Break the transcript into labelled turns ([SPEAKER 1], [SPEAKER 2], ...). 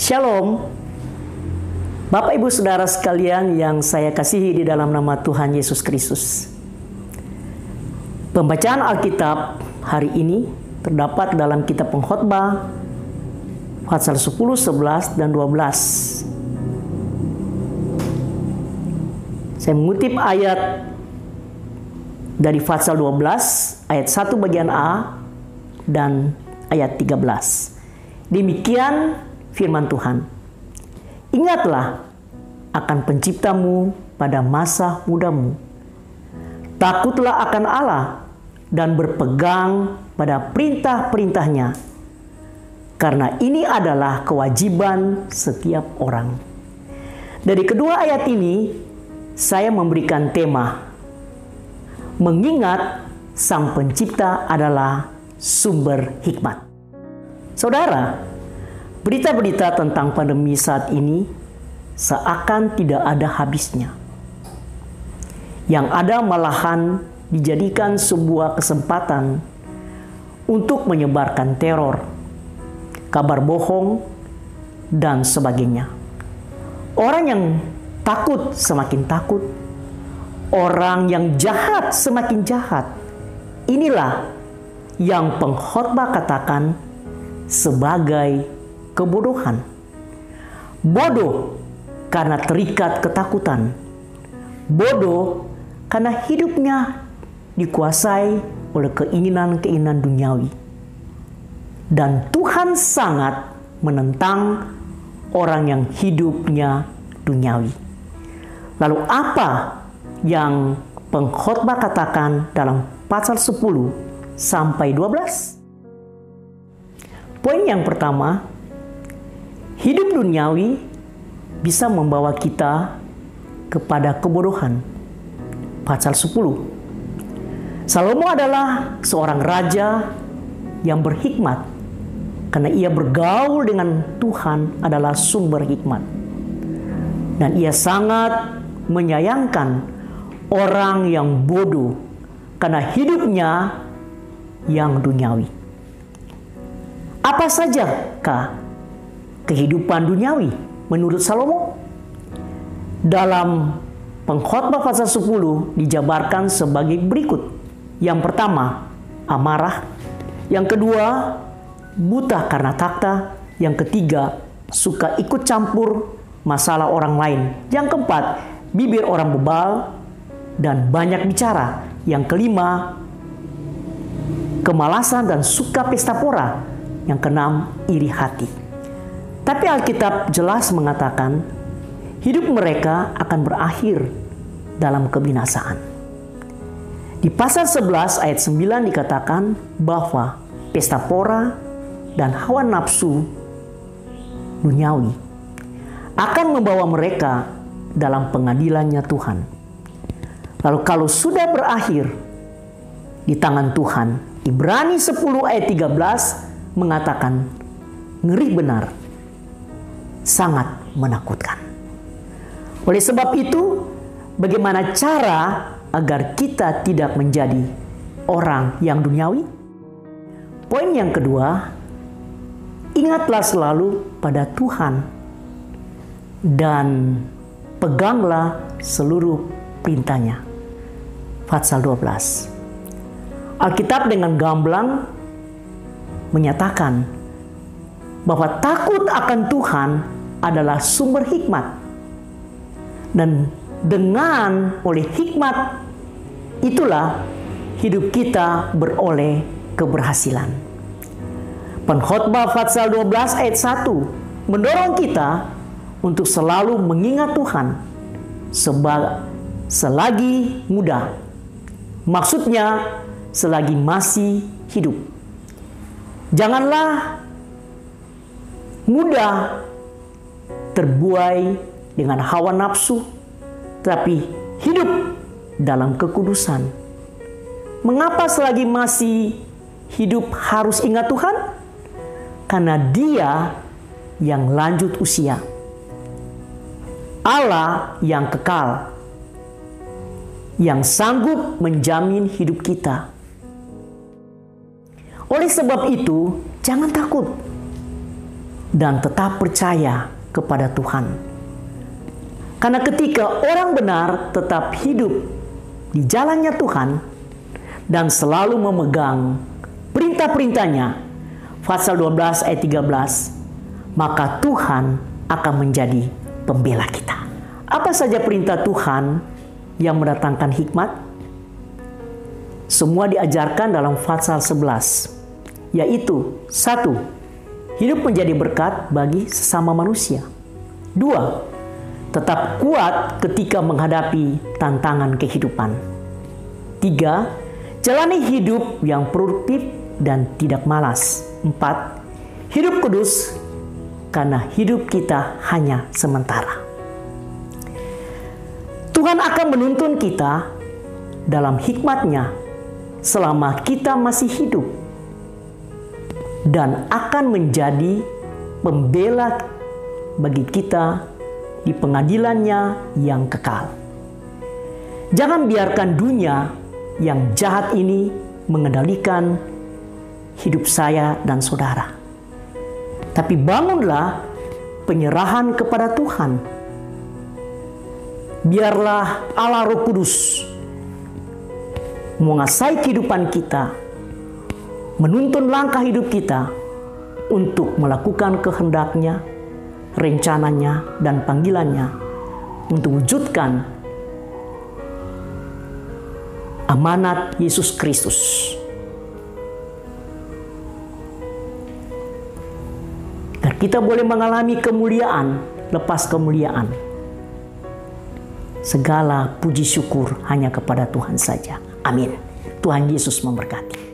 [SPEAKER 1] Shalom, Bapak Ibu Saudara sekalian yang saya kasihi di dalam nama Tuhan Yesus Kristus. Pembacaan Alkitab hari ini terdapat dalam kitab Pengkhotbah pasal 10, 11, dan 12. Saya mengutip ayat dari pasal 12, ayat 1 bagian A dan ayat 13. Demikian firman Tuhan. Ingatlah akan penciptamu pada masa mudamu. Takutlah akan Allah dan berpegang pada perintah-perintahnya, karena ini adalah kewajiban setiap orang. Dari kedua ayat ini, saya memberikan tema, mengingat Sang Pencipta adalah sumber hikmat. Saudara, berita-berita tentang pandemi saat ini seakan tidak ada habisnya. Yang ada malahan dijadikan sebuah kesempatan untuk menyebarkan teror, kabar bohong, dan sebagainya. Orang yang takut semakin takut, orang yang jahat semakin jahat. Inilah yang pengkhotbah katakan sebagai kebodohan. Bodoh karena terikat ketakutan. Bodoh karena hidupnya dikuasai oleh keinginan-keinginan duniawi. Dan Tuhan sangat menentang orang yang hidupnya duniawi. Lalu apa yang pengkhotbah katakan dalam pasal 10 sampai 12? Poin yang pertama, hidup duniawi bisa membawa kita kepada kebodohan. Pasal 10. Salomo adalah seorang raja yang berhikmat karena ia bergaul dengan Tuhan adalah sumber hikmat. Dan ia sangat menyayangkan orang yang bodoh karena hidupnya yang duniawi. Apa sajakah kehidupan duniawi menurut Salomo? Dalam Pengkhotbah pasal 10 dijabarkan sebagai berikut. Yang pertama, amarah. Yang kedua, buta karena takhta. Yang ketiga, suka ikut campur masalah orang lain. Yang keempat, bibir orang bebal dan banyak bicara. Yang kelima, kemalasan dan suka pesta pora. Yang keenam, iri hati. Tapi Alkitab jelas mengatakan hidup mereka akan berakhir dalam kebinasaan. Di pasal 11 ayat 9 dikatakan bahwa pesta pora dan hawa nafsu duniawi akan membawa mereka dalam pengadilannya Tuhan. Lalu kalau sudah berakhir di tangan Tuhan, Ibrani 10 ayat 13 mengatakan ngeri benar, sangat menakutkan. Oleh sebab itu, bagaimana cara agar kita tidak menjadi orang yang duniawi? Poin yang kedua, ingatlah selalu pada Tuhan dan peganglah seluruh perintahnya. Pasal 12. Alkitab dengan gamblang menyatakan bahwa takut akan Tuhan adalah sumber hikmat. Dan dengan oleh hikmat itulah hidup kita beroleh keberhasilan. Pengkhotbah pasal 12 ayat 1 mendorong kita untuk selalu mengingat Tuhan selagi muda. Maksudnya selagi masih hidup. Janganlah mudah terbuai dengan hawa nafsu, tapi hidup dalam kekudusan. Mengapa selagi masih hidup harus ingat Tuhan? Karena Dia yang lanjut usia. Allah yang kekal, yang sanggup menjamin hidup kita. Oleh sebab itu, jangan takut. dan tetap percaya kepada Tuhan. Karena ketika orang benar tetap hidup di jalannya Tuhan dan selalu memegang perintah-perintahnya, pasal 12 ayat 13, maka Tuhan akan menjadi pembela kita. Apa saja perintah Tuhan yang mendatangkan hikmat? Semua diajarkan dalam pasal 11, yaitu 1. Hidup menjadi berkat bagi sesama manusia. 2. Tetap kuat ketika menghadapi tantangan kehidupan. 3. Jalani hidup yang produktif dan tidak malas. 4. Hidup kudus karena hidup kita hanya sementara. Tuhan akan menuntun kita dalam hikmat-Nya selama kita masih hidup dan akan menjadi pembela bagi kita di pengadilan-Nya yang kekal. Jangan biarkan dunia yang jahat ini mengendalikan hidup saya dan saudara. Tapi bangunlah penyerahan kepada Tuhan. Biarlah Allah Roh Kudus menguasai kehidupan kita, menuntun langkah hidup kita untuk melakukan kehendak-Nya, rencananya, dan panggilannya untuk wujudkan amanat Yesus Kristus. Dan kita boleh mengalami kemuliaan lepas kemuliaan. Segala puji syukur hanya kepada Tuhan saja. Amin. Tuhan Yesus memberkati.